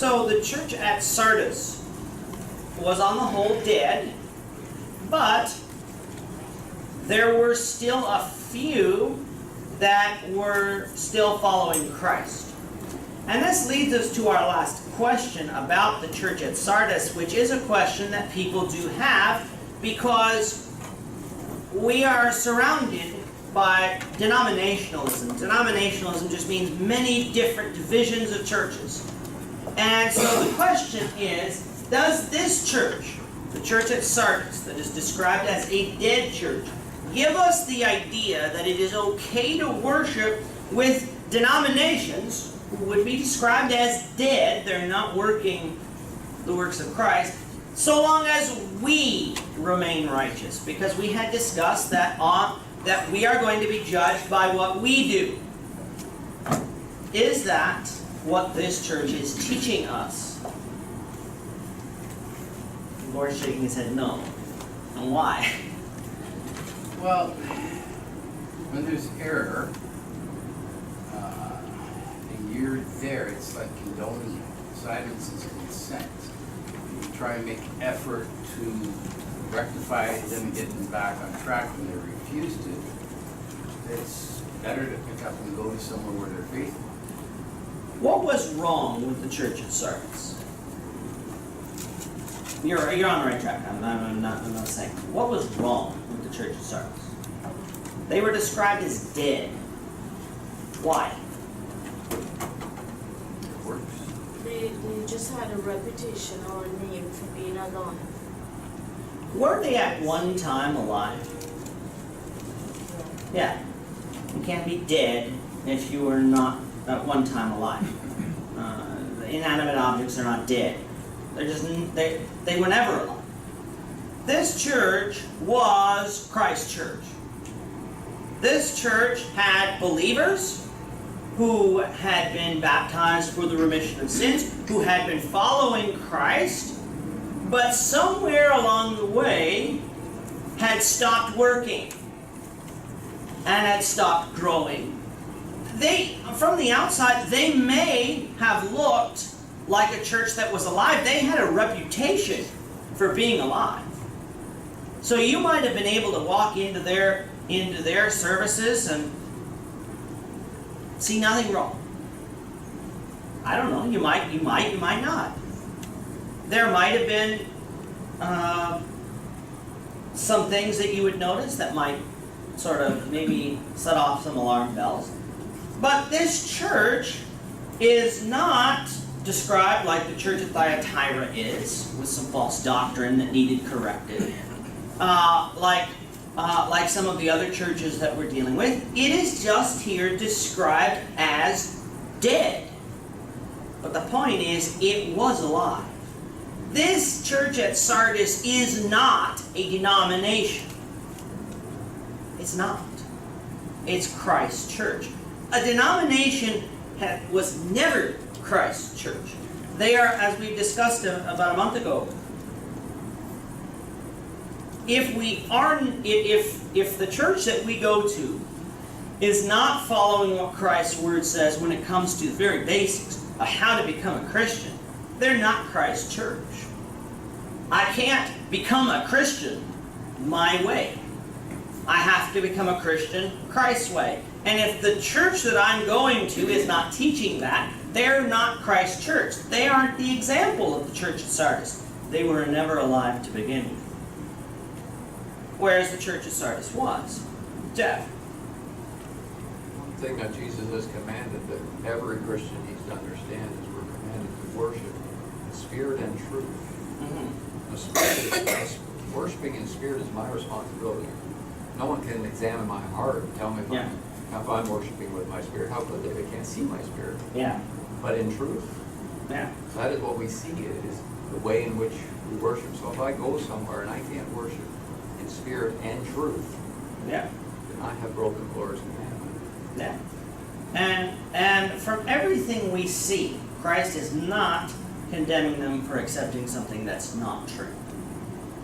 So the church at Sardis was on the whole dead, but there were still a few that were still following Christ. And this leads us to our last question about the church at Sardis, which is a question that people do have because we are surrounded by denominationalism. Denominationalism just means many different divisions of churches. And so the question is, does this church, the church at Sardis, that is described as a dead church, give us the idea that it is okay to worship with denominations who would be described as dead, they're not working the works of Christ, so long as we remain righteous? Because we had discussed that that we are going to be judged by what we do. Is that what this church is teaching us? The Lord's shaking his head no. And why? Well, when there's error, and you're there, it's like condoning it. Silence is consent. You try and make effort to rectify them getting back on track when they refuse to. It's better to pick up and go to somewhere where they're faithful. What was wrong with the church at Sardis? You're on the right track. I'm not saying. What was wrong with the church at Sardis? They were described as dead. Why? They just had a reputation or a name for being alive. Were they at one time alive? Yeah. You can't be dead if you were not at one time alive. The inanimate objects are not dead. They're just they were never alive. This church was Christ's church. This church had believers who had been baptized for the remission of sins, who had been following Christ, but somewhere along the way had stopped working and had stopped growing. From the outside, they may have looked like a church that was alive. They had a reputation for being alive. So you might have been able to walk into their services and see nothing wrong. I don't know. You might not. There might have been some things that you would notice that might sort of maybe set off some alarm bells. But this church is not described like the church at Thyatira is, with some false doctrine that needed corrected. Like some of the other churches that we're dealing with. It is just here described as dead. But the point is, it was alive. This church at Sardis is not a denomination. It's not. It's Christ's church. A denomination was never Christ's church. They are, as we discussed about a month ago, if the church that we go to is not following what Christ's word says when it comes to the very basics of how to become a Christian, they're not Christ's church. I can't become a Christian my way. I have to become a Christian Christ's way. And if the church that I'm going to is not teaching that, they're not Christ's church. They aren't the example of the church at Sardis. They were never alive to begin with. Whereas the church at Sardis was. Jeff? One thing that Jesus has commanded that every Christian needs to understand is we're commanded to worship in spirit and truth. Worshiping in spirit is my responsibility. No one can examine my heart and tell me if I'm worshiping with my spirit. How could they? They can't see my spirit. Yeah. But in truth, that is what we see. It is the way in which we worship. So if I go somewhere and I can't worship in spirit and truth, then I have broken the Lord's commandment. Yeah. And from everything we see, Christ is not condemning them for accepting something that's not true.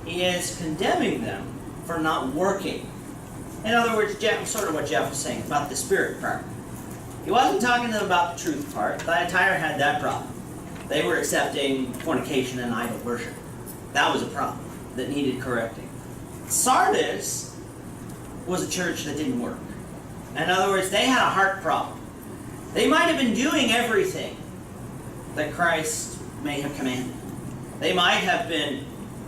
He is condemning them for not working. In other words, sort of what Jeff was saying about the spirit part. He wasn't talking to them about the truth part. Thyatira had that problem. They were accepting fornication and idol worship. That was a problem that needed correcting. Sardis was a church that didn't work. In other words, they had a heart problem. They might have been doing everything that Christ may have commanded. They might have been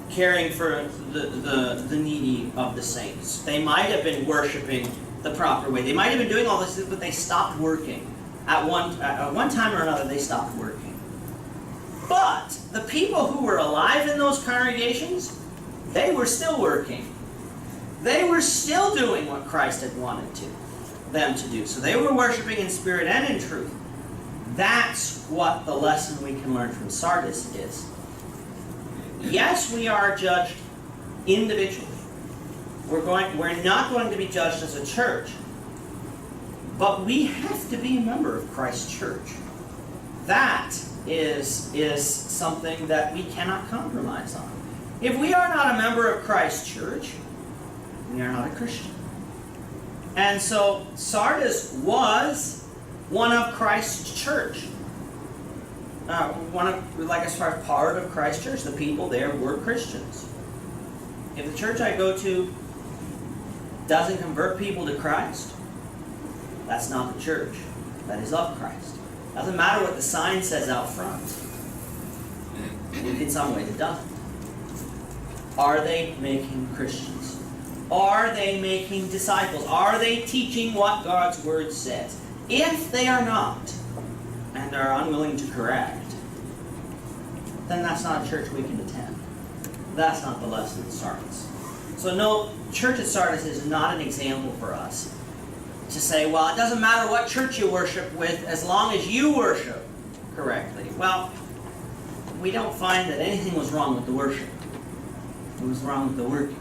caring for the needy of the saints. They might have been worshiping the proper way. They might have been doing all this, but they stopped working. At one time or another, they stopped working. But the people who were alive in those congregations, they were still working. They were still doing what Christ had wanted them to do. So they were worshiping in spirit and in truth. That's what the lesson we can learn from Sardis is. Yes, we are judged individually. We're not going to be judged as a church. But we have to be a member of Christ's church. That is something that we cannot compromise on. If we are not a member of Christ's church, we are not a Christian. And so Sardis was one of Christ's church. As far as part of Christ's church, the people there were Christians. If the church I go to doesn't convert people to Christ, that's not the church that is of Christ. Doesn't matter what the sign says out front. In some ways it doesn't. Are they making Christians? Are they making disciples? Are they teaching what God's Word says? If they are not, and are unwilling to correct, then that's not a church we can attend. That's not the lesson of Sardis. So no, church at Sardis is not an example for us to say, well, it doesn't matter what church you worship with as long as you worship correctly. Well, we don't find that anything was wrong with the worship. It was wrong with the working.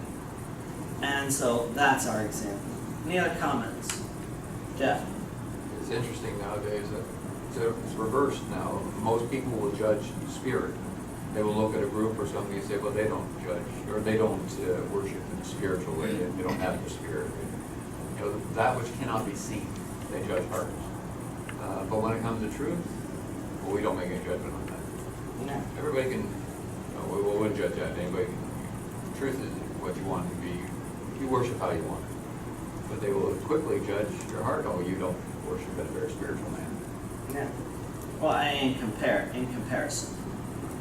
And so that's our example. Any other comments? Jeff? It's interesting nowadays that it's reversed now. Most people will judge spirit. They will look at a group or something and say, well, they don't judge, or they don't worship in a spiritual way. They don't have the spirit. You know, that which cannot be seen, they judge hearts. But when it comes to truth, well, we don't make any judgment on that. No. Everybody can, we wouldn't judge that. Anybody can. Truth is what you want it to be. You worship how you want it. But they will quickly judge your heart. Oh, you don't worship in a very spiritual manner. Yeah. Well, in comparison.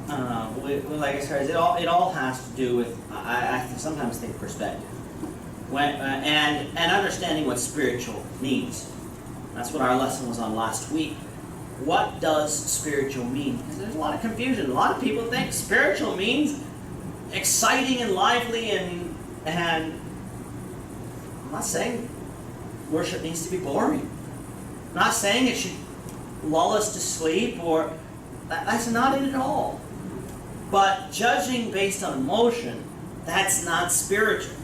Like I said, it all has to do with, I sometimes think, perspective. And understanding what spiritual means. That's what our lesson was on last week. What does spiritual mean? Because there's a lot of confusion. A lot of people think spiritual means exciting and lively and I'm not saying worship needs to be boring. I'm not saying it should lull us to sleep, or that's not it at all. But judging based on emotion, that's not spiritual.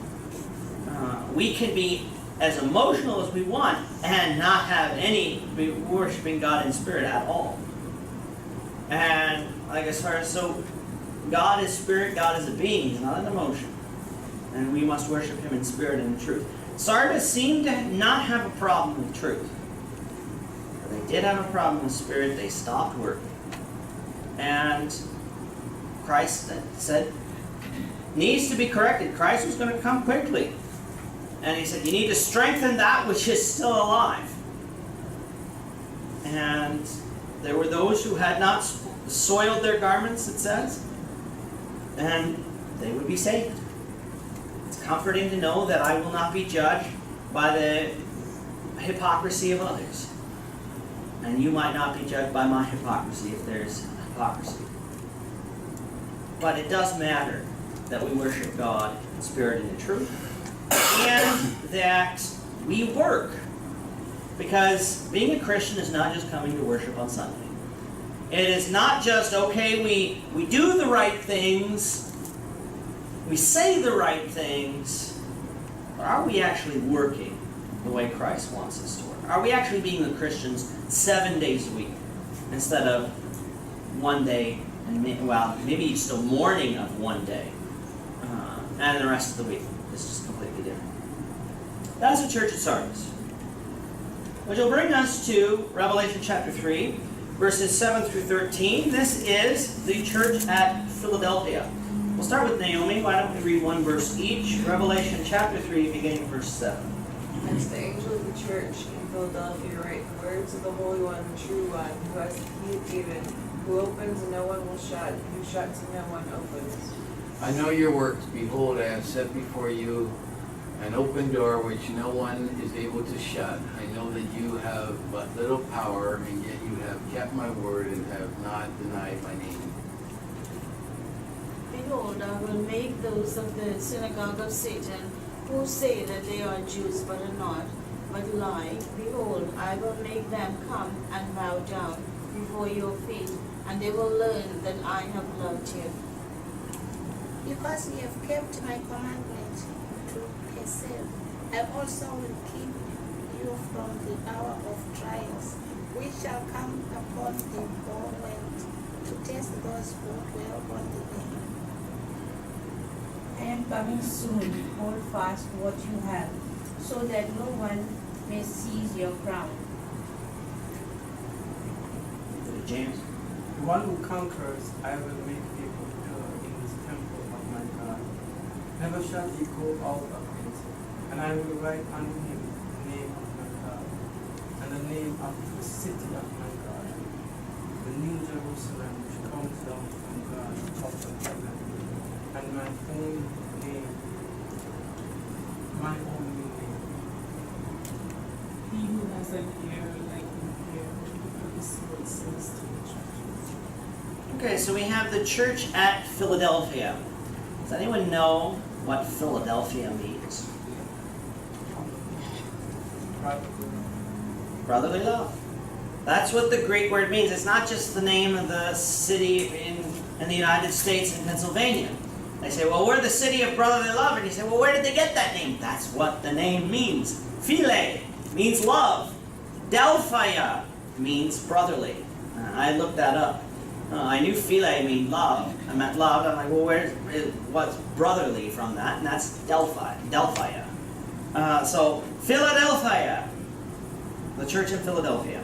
We can be as emotional as we want and not have be worshiping God in spirit at all. And so God is spirit, God is a being, He's not an emotion. And we must worship Him in spirit and in truth. Sardis seemed to not have a problem with truth. They did have a problem with spirit. They stopped working. And Christ said, needs to be corrected. Christ was going to come quickly. And He said, you need to strengthen that which is still alive. And there were those who had not soiled their garments, it says, and they would be saved. It's comforting to know that I will not be judged by the hypocrisy of others. And you might not be judged by my hypocrisy if there's hypocrisy. But it does matter that we worship God in spirit and in truth, and that we work. Because being a Christian is not just coming to worship on Sunday. It is not just, okay, we do the right things, we say the right things, but are we actually working the way Christ wants us to work? Are we actually being the Christians 7 days a week instead of one day, and maybe still morning of one day, and the rest of the week is just completely different. That's the church at Sardis. Which will bring us to Revelation chapter 3. verses 7 through 13. This is the church at Philadelphia. We'll start with Naomi. Why don't we read one verse each? Revelation chapter 3, beginning verse 7. And to the angel of the church in Philadelphia write the words of the Holy One, the true One, who has the key of David, who opens and no one will shut, who shuts and no one opens. I know your works. Behold, I have set before you an open door which no one is able to shut. I know that you have but little power, and yet you have kept my word and have not denied my name. Behold, I will make those of the synagogue of Satan, who say that they are Jews but are not, but lie. Behold, I will make them come and bow down before your feet, and they will learn that I have loved you. Because you have kept my commandment to persevere, I also will keep you from the hour of trials, which shall come upon the whole world, to test those who dwell on the earth. I am coming soon. Hold fast what you have, so that no one may seize your crown. James. The one who conquers, I will make people dwell in this temple of my God. Never shall he go out of it. And I will write on him the name of my God, and the name of the city of my God, the new Jerusalem which comes down from God out of heaven, and my own name, my only name. He who has an ear, let him hear what the Spirit says to the churches. Okay, so we have the church at Philadelphia. Does anyone know what Philadelphia means? Brotherly love. That's what the Greek word means. It's not just the name of the city in the United States and Pennsylvania. They say, well, we're the city of brotherly love. And you say, well, where did they get that name? That's what the name means. Phile means love. Delphia means brotherly. I looked that up. I knew phile mean love. I meant love. I'm like, well, what's brotherly from that? And that's Delphia. So Philadelphia, the church in Philadelphia,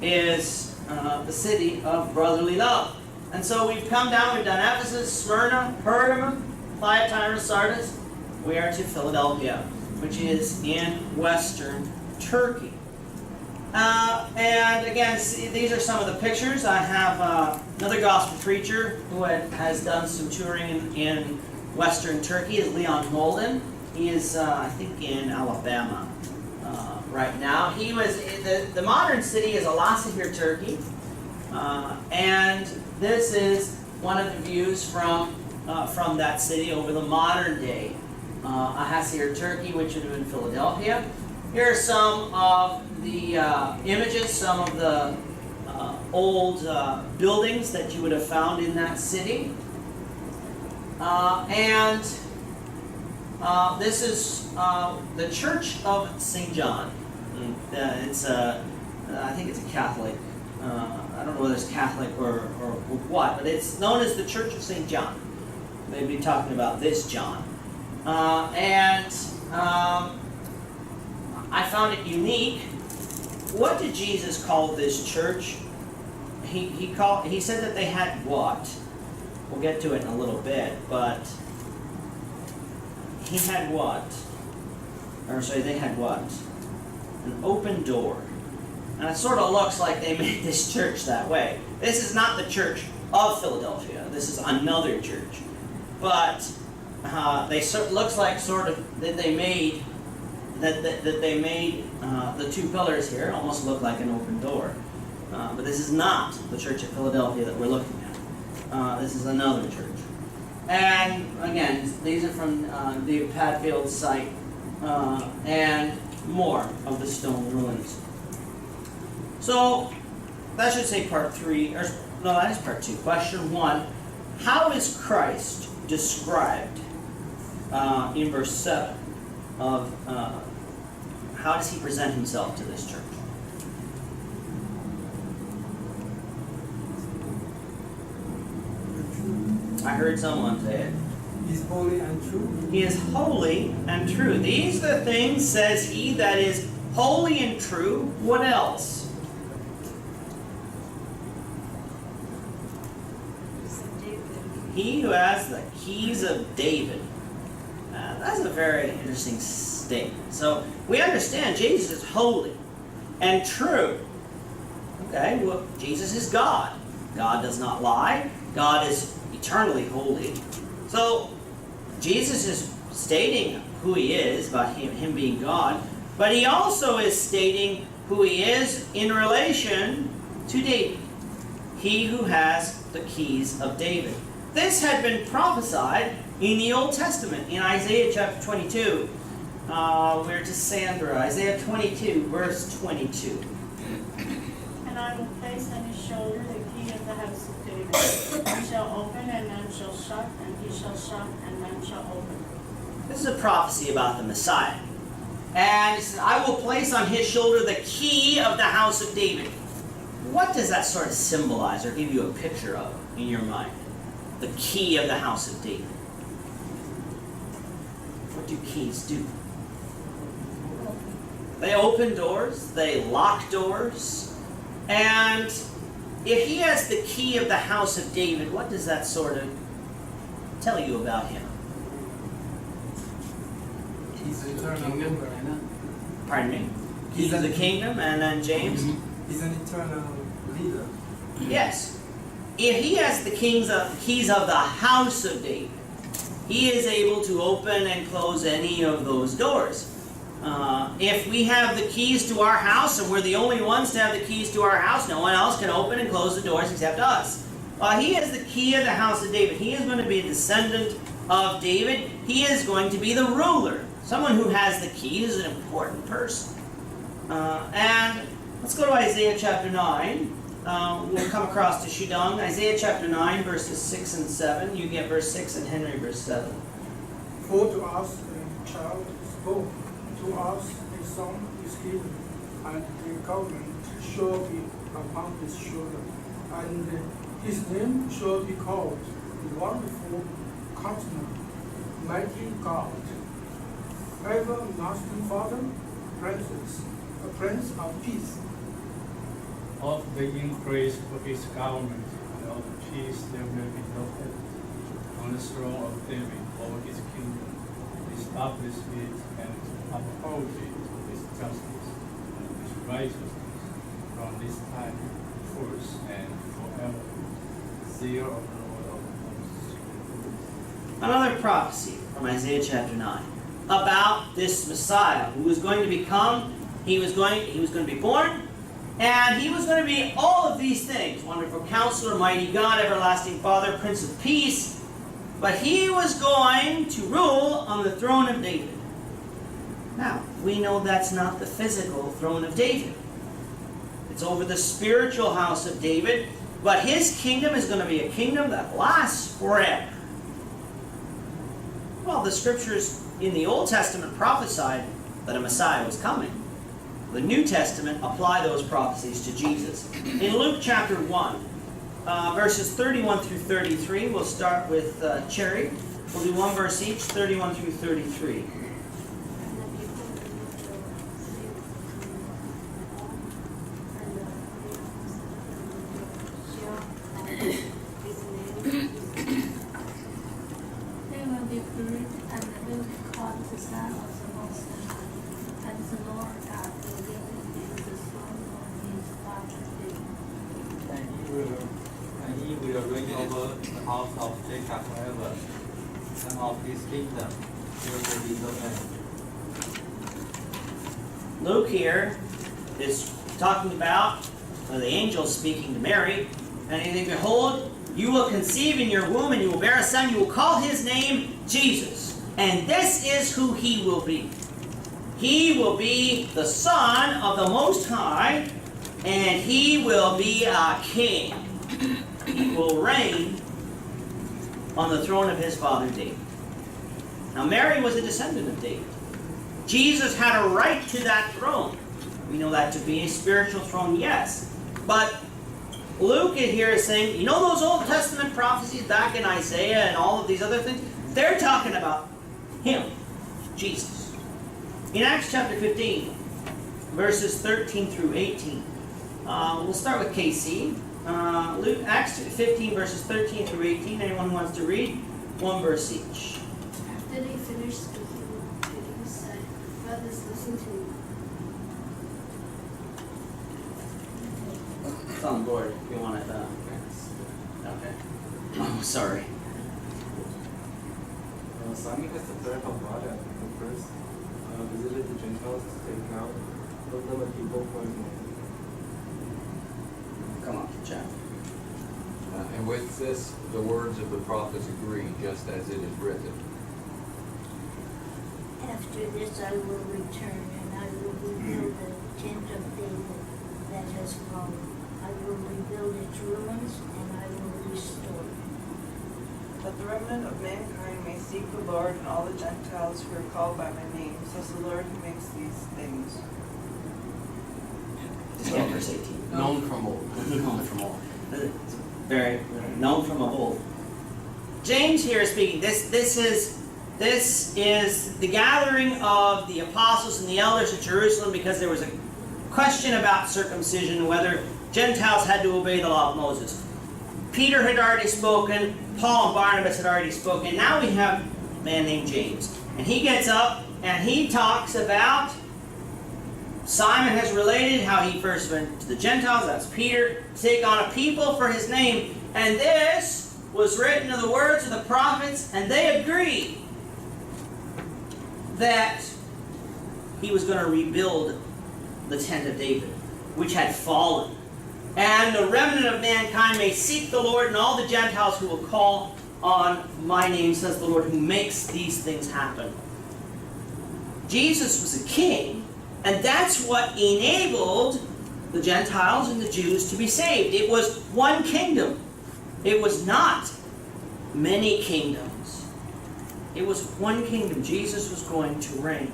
is the city of brotherly love. And so we've come down, we've done Ephesus, Smyrna, Pergamum, Thyatira, Sardis. We are to Philadelphia, which is in western Turkey. And again, see, these are some of the pictures. I have another gospel preacher who has done some touring in western Turkey, is Leon Holden. He is, I think, in Alabama right now. He was, the modern city is Alasehir, Turkey. And this is one of the views from that city over the modern day Ahasir, Turkey, which would have been Philadelphia. Here are some of the images, some of the old buildings that you would have found in that city. And this is the Church of St. John. It's I think it's a Catholic. I don't know whether it's Catholic or what, but it's known as the Church of St. John. They'd be talking about this John. I found it unique. What did Jesus call this church? He said that they had what? We'll get to it in a little bit, but he had what? Or sorry, they had what? An open door. And it sort of looks like they made this church that way. This is not the church of Philadelphia. This is another church. But looks like sort of that they made the two pillars here almost look like an open door. But this is not the church of Philadelphia that we're looking at. This is another church. And again, these are from the Padfield site and more of the stone ruins. So that should say part 3, or no, that is part 2. Question 1, how is Christ described in verse 7 of how does he present himself to this church? I heard someone say it. He's holy and true. He is holy and true. These are the things, says he, that is holy and true. What else? He who has the keys of David. That's a very interesting statement. So we understand Jesus is holy and true. Okay, well, Jesus is God. God does not lie. God is eternally holy. So Jesus is stating who he is about him being God, but he also is stating who he is in relation to David. He who has the keys of David. This had been prophesied in the Old Testament, in Isaiah chapter 22. We're to Sandra, Isaiah 22, verse 22. And I will place on his shoulder the key of the house of David. He shall open and none shall shut, and he shall shut and none shall open. This is a prophecy about the Messiah. And he says, I will place on his shoulder the key of the house of David. What does that sort of symbolize or give you a picture of in your mind? The key of the house of David. What do keys do? They open doors, they lock doors, and if he has the key of the house of David, what does that sort of tell you about him? He's The eternal kingdom, ruler. Amen. Pardon me? Keys of the kingdom, and then James? He's an eternal leader. Yes. If he has the keys of the house of David, he is able to open and close any of those doors. If we have the keys to our house, and we're the only ones to have the keys to our house, no one else can open and close the doors except us. He has the key of the house of David. He is going to be a descendant of David. He is going to be the ruler. Someone who has the key is an important person. And let's go to Isaiah chapter 9. We'll come across to Shudong. Isaiah chapter 9, verses 6 and 7. You get verse 6 and Henry verse 7. For to us a child is born, to us a son is given, and the government shall be upon his shoulder. And his name shall be called the Wonderful Counselor, Mighty God, Everlasting Father, Prince of Peace. Of the increase of his government and of peace there will be no end. On the throne of David over his kingdom, establish it and uphold it with justice and with righteousness from this time forth and forever. Zeal of the Lord of hosts. Another prophecy from Isaiah chapter 9 about this Messiah who was going to become, he was going to be born, and he was going to be all of these things. Wonderful Counselor, Mighty God, Everlasting Father, Prince of Peace. But he was going to rule on the throne of David. Now, we know that's not the physical throne of David. It's over the spiritual house of David. But his kingdom is going to be a kingdom that lasts forever. Well, the scriptures in the Old Testament prophesied that a Messiah was coming. The New Testament apply those prophecies to Jesus. In Luke chapter 1, verses 31 through 33, we'll start with Cherry. We'll do one verse each, 31 through 33. They will be proved and will be called the Son of the Most High, and the Lord God will give him the throne of his father David. And he will reign over the house of Jacob forever, and of his kingdom there will be no end. Luke here is talking about the angel speaking to Mary, and he says, behold, you will conceive in your womb, and you will bear a son. You will call his name Jesus. And this is who he will be. He will be the Son of the Most High, and he will be a king. He will reign on the throne of his father David. Now, Mary was a descendant of David. Jesus had a right to that throne. We know that to be a spiritual throne, yes. But Luke here is saying, you know those Old Testament prophecies back in Isaiah and all of these other things? They're talking about him, Jesus. In Acts chapter 15, verses 13 through 18, we'll start with KC. Acts 15 verses 13 through 18. Anyone who wants to read? One verse each. After they finished speaking, Peter said, "Brothers, listen to me. It's on the board if you want it. Okay. Oh, sorry. Simon has declared how God had first visited the Gentiles to take out of them a people for his name." Come on, Jeff. And with this, the words of the prophets agree, just as it is written. After this I will return, and I will rebuild the tent of David that has fallen. I will rebuild its ruins, and I will restore it. That the remnant of mankind may seek the Lord, and all the Gentiles who are called by my name, says the Lord who makes these things. Just get verse 18. Known from old. Known from old. It's very known from of old. James here is speaking. This is the gathering of the apostles and the elders at Jerusalem because there was a question about circumcision, whether Gentiles had to obey the law of Moses. Peter had already spoken. Paul and Barnabas had already spoken. Now we have a man named James. And he gets up and he talks about Simon has related how he first went to the Gentiles, that's Peter, to take on a people for his name. And this was written in the words of the prophets, and they agreed that he was going to rebuild the tent of David, which had fallen. And the remnant of mankind may seek the Lord, and all the Gentiles who will call on my name, says the Lord, who makes these things happen. Jesus was a king, and that's what enabled the Gentiles and the Jews to be saved. It was one kingdom. It was not many kingdoms. It was one kingdom. Jesus was going to reign.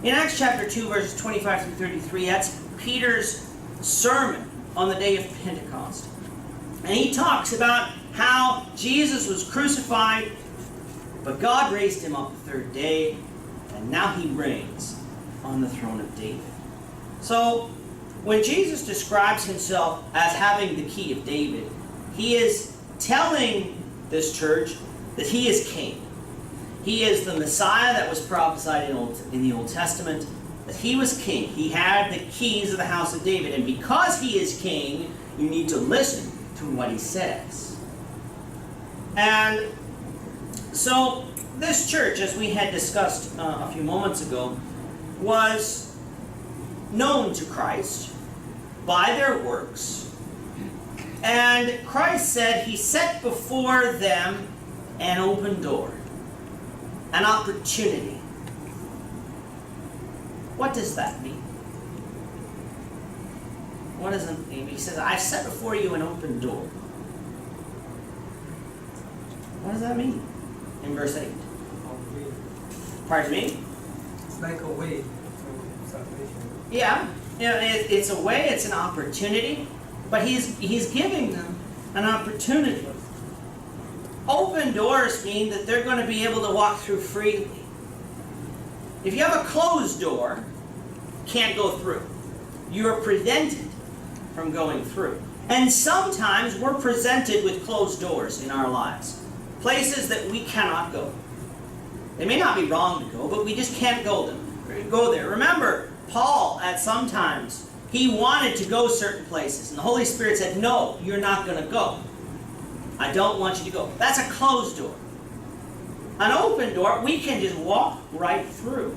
In Acts chapter 2, verses 25 through 33, that's Peter's sermon on the day of Pentecost. And he talks about how Jesus was crucified, but God raised him up the third day, and now he reigns on the throne of David. So, when Jesus describes himself as having the key of David, he is telling this church that he is king. He is the Messiah that was prophesied in the Old Testament, that he was king. He had the keys of the house of David. And because he is king, you need to listen to what he says. And so this church, as we had discussed a few moments ago, was known to Christ by their works. And Christ said he set before them an open door, an opportunity. What does that mean? What does it mean? He says, I've set before you an open door. What does that mean in verse 8? Pardon me? It's like a way to salvation. Yeah, it's a way, it's an opportunity, but he's giving them an opportunity. Open doors mean that they're going to be able to walk through freely. If you have a closed door, you can't go through. You're prevented from going through. And sometimes we're presented with closed doors in our lives. Places that we cannot go. They may not be wrong to go, but we just can't go there. Remember, Paul, at some times, he wanted to go certain places. And the Holy Spirit said, no, you're not going to go. I don't want you to go. That's a closed door. An open door, we can just walk right through.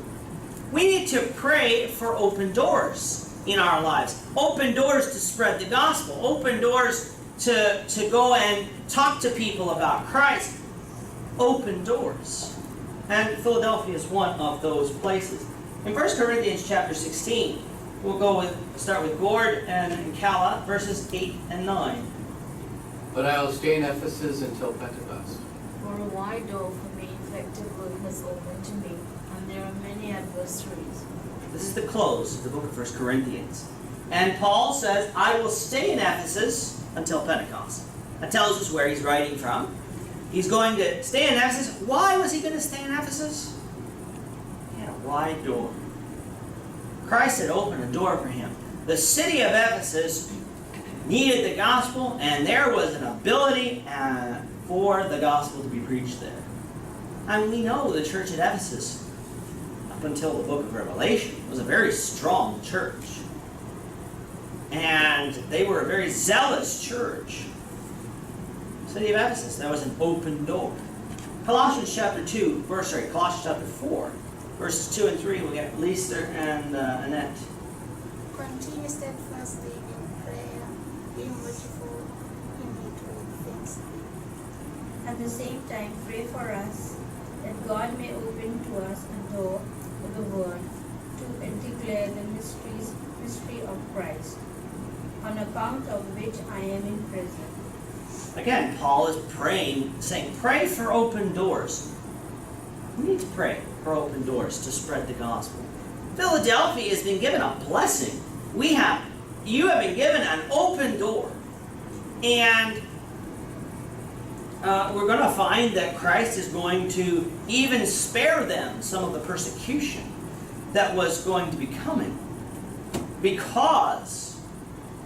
We need to pray for open doors in our lives. Open doors to spread the gospel. Open doors to go and talk to people about Christ. Open doors. And Philadelphia is one of those places. In 1 Corinthians chapter 16, we'll start with Gord and Calla, verses 8 and 9. But I will stay in Ephesus until Pentecost. For a wide door for me, effective work has opened to me, and there are many adversaries. This is the close of the book of 1 Corinthians. And Paul says, I will stay in Ephesus until Pentecost. That tells us where he's writing from. He's going to stay in Ephesus. Why was he going to stay in Ephesus? He had a wide door. Christ had opened a door for him. The city of Ephesus needed the gospel, and there was an ability for the gospel to be preached there. And we know the church at Ephesus, up until the book of Revelation, was a very strong church. And they were a very zealous church. City of Ephesus, that was an open door. Colossians chapter 4, verses 2 and 3, we get Lisa and Annette. Continue steadfastly in prayer, being watchful in it with thanksgiving. At the same time, pray for us, that God may open to us a door to the world to declare the mystery of Christ, on account of which I am in prison. Again, Paul is praying, saying, pray for open doors. We need to pray for open doors to spread the gospel. Philadelphia has been given a blessing. You have been given an open door. And we're going to find that Christ is going to even spare them some of the persecution that was going to be coming, because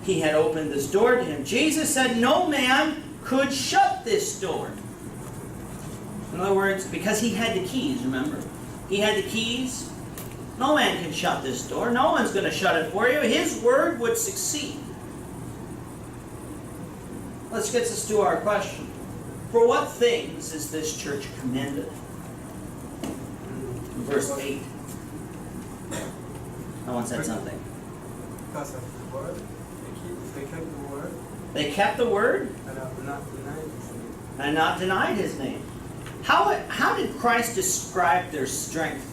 he had opened this door to him. Jesus said no man could shut this door. In other words, because he had the keys, remember? He had the keys. No man can shut this door. No one's going to shut it for you. His word would succeed. Let's get us to our question. For what things is this church commended? Verse 8. Someone said something. Because of the word. They kept the word. They kept the word? And have not denied his name. And not denied his name. How did Christ describe their strength?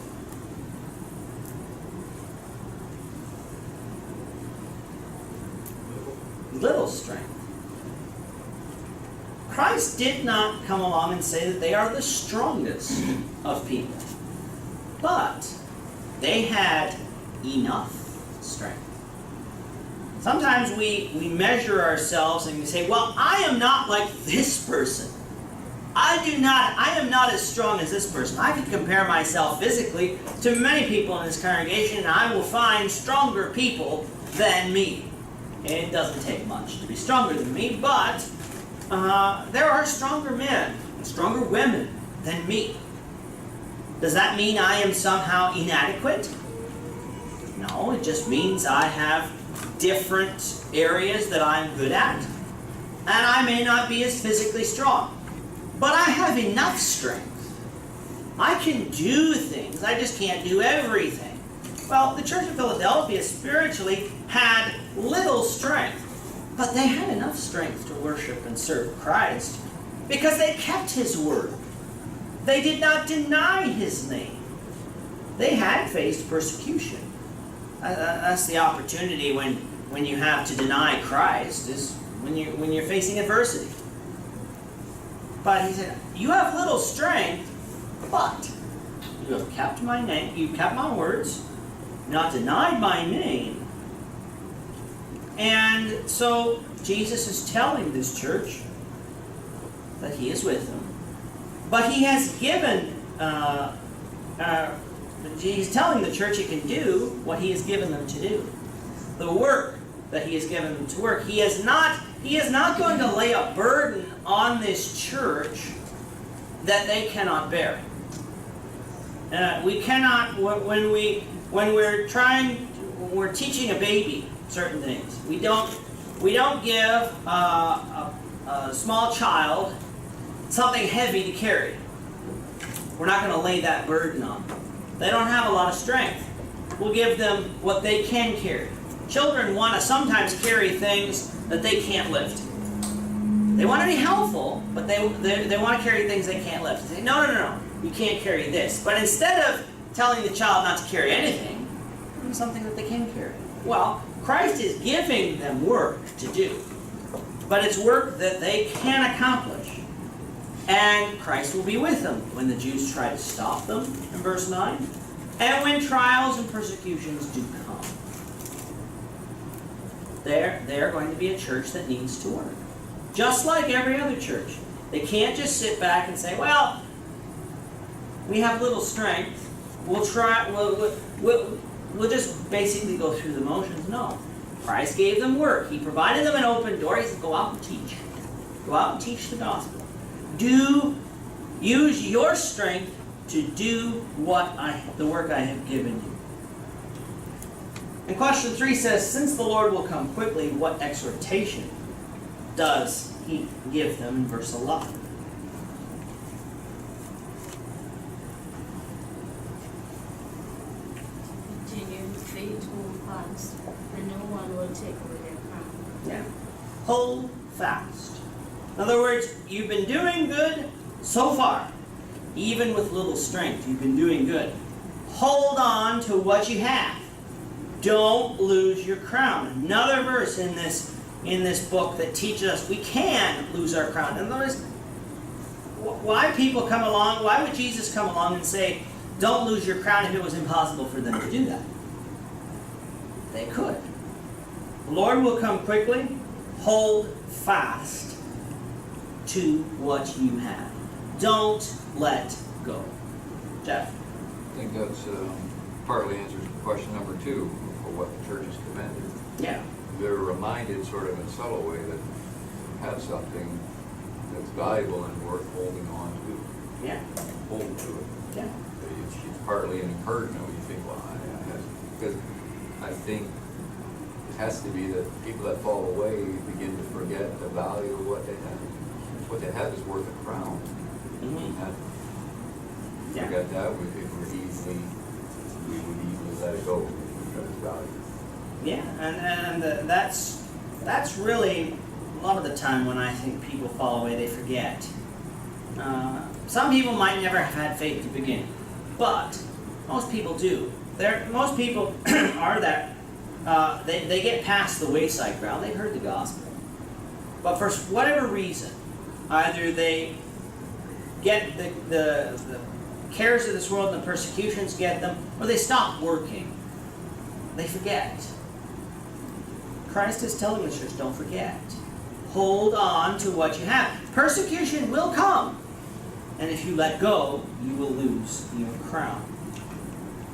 Little strength. Christ did not come along and say that they are the strongest of people. But they had enough strength. Sometimes we measure ourselves and we say, well, I am not like this person. I am not as strong as this person. I can compare myself physically to many people in this congregation, and I will find stronger people than me. And it doesn't take much to be stronger than me, but there are stronger men and stronger women than me. Does that mean I am somehow inadequate? No, it just means I have different areas that I'm good at, and I may not be as physically strong. But I have enough strength. I can do things. I just can't do everything. Well, the Church of Philadelphia spiritually had little strength, but they had enough strength to worship and serve Christ because they kept His word. They did not deny His name. They had faced persecution. That's the opportunity when you have to deny Christ, is when you're facing adversity. But he said, you have little strength, but you have kept my name, you've kept my words, not denied my name. And so Jesus is telling this church that He is with them. But He has given, He's telling the church it can do what He has given them to do. The work that He has given them to work. He is not going to lay a burden on this church that they cannot bear. We cannot, when we're teaching a baby certain things. We don't give a small child something heavy to carry. We're not going to lay that burden on them. They don't have a lot of strength. We'll give them what they can carry. Children want to sometimes carry things that they can't lift. They want to be helpful, but they want to carry things they can't lift. They say, no, you can't carry this. But instead of telling the child not to carry anything, give them something that they can carry. Well, Christ is giving them work to do, but it's work that they can accomplish. And Christ will be with them when the Jews try to stop them, in verse 9, and when trials and persecutions do come. They're going to be a church that needs to work. Just like every other church. They can't just sit back and say, well, we have little strength. We'll just basically go through the motions. No. Christ gave them work. He provided them an open door. He said, go out and teach. Go out and teach the gospel. Use your strength to do the work I have given you. And question 3 says, since the Lord will come quickly, what exhortation does he give them in verse 11? Continue in faith, hold fast, and no one will take away their crown. Yeah. Hold fast. In other words, you've been doing good so far. Even with little strength, you've been doing good. Hold on to what you have. Don't lose your crown. Another verse in this book that teaches us we can lose our crown. In other words, why would Jesus come along and say, don't lose your crown if it was impossible for them to do that? They could. The Lord will come quickly. Hold fast to what you have. Don't let go. Jeff? I think that's partly answers question number 2 for what the church is commanded. Yeah. They're reminded sort of in a subtle way that have something that's valuable and worth holding on to. Yeah. Hold to it. Yeah. It's partly an encouragement when you think, well, because I think it has to be that people that fall away begin to forget the value of what they have. What they have is worth a crown. Mm-hmm. And forget that, we would easily let it go because it's value. Yeah, and that's really a lot of the time when I think people fall away, they forget. Some people might never have had faith to begin, but most people do. Most people are that they get past the wayside ground. They've heard the gospel, but for whatever reason, either they get the cares of this world and the persecutions get them, or they stop working. They forget. Christ is telling the church, don't forget. Hold on to what you have. Persecution will come. And if you let go, you will lose your crown.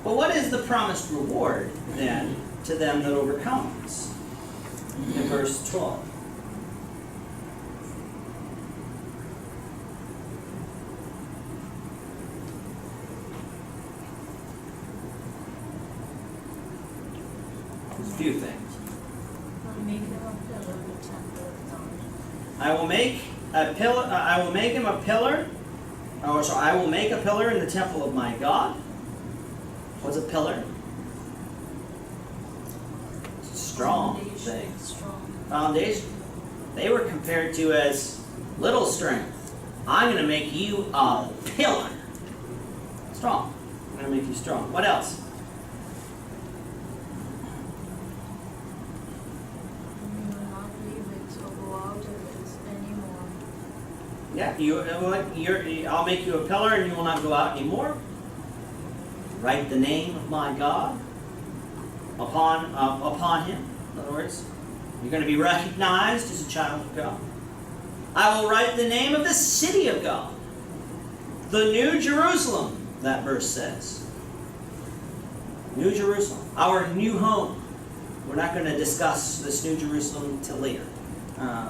But what is the promised reward, then, to them that overcomes? In verse 12. There's a few things. I will make a pillar. I will make him a pillar. I will make a pillar in the temple of my God. What's a pillar? It's a strong thing. Foundation. They were compared to as little strength. I'm going to make you a pillar. Strong. I'm going to make you strong. What else? Yeah, I'll make you a pillar and you will not go out anymore. Write the name of my God upon him. In other words, you're going to be recognized as a child of God. I will write the name of the city of God. The New Jerusalem, that verse says. New Jerusalem, our new home. We're not going to discuss this New Jerusalem till later.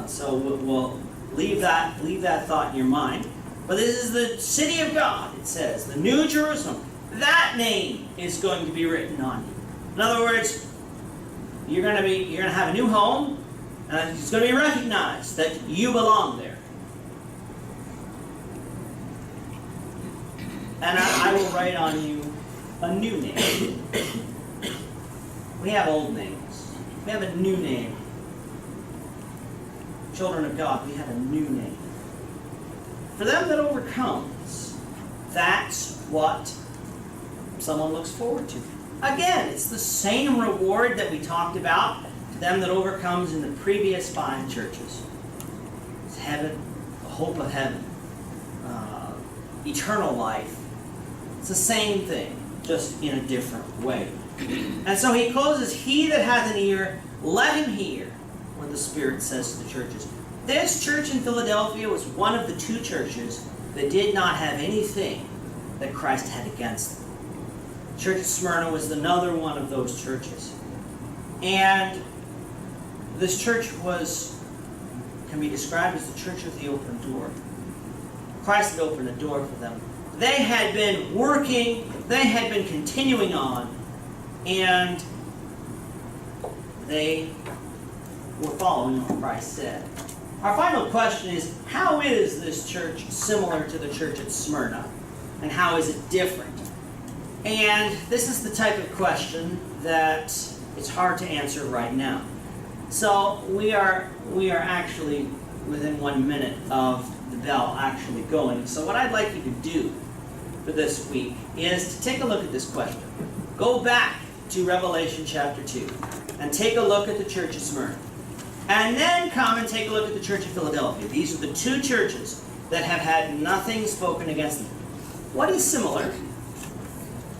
So we'll leave that thought in your mind. But this is the city of God, it says. The New Jerusalem. That name is going to be written on you. In other words, you're going to have a new home, and it's going to be recognized that you belong there. And I will write on you a new name. We have old names. We have a new name. Children of God, we have a new name. For them that overcomes, that's what someone looks forward to. Again, it's the same reward that we talked about to them that overcomes in the previous 5 churches. It's heaven, the hope of heaven, eternal life. It's the same thing, just in a different way. And so he closes, he that hath an ear, let him hear what the Spirit says to the churches. This church in Philadelphia was one of the 2 churches that did not have anything that Christ had against them. Church of Smyrna was another one of those churches. And this church can be described as the church of the open door. Christ had opened a door for them. They had been working, they had been continuing on, and they were following what Christ said. Our final question is, how is this church similar to the church at Smyrna? And how is it different? And this is the type of question that it's hard to answer right now. So we are actually within 1 minute of the bell actually going. So what I'd like you to do for this week is to take a look at this question. Go back to Revelation chapter 2 and take a look at the church of Smyrna. And then come and take a look at the church of Philadelphia. These are the two churches that have had nothing spoken against them. What is similar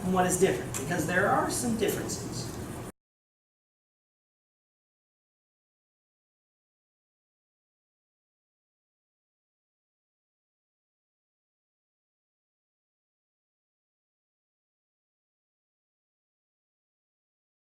and what is different? Because there are some differences.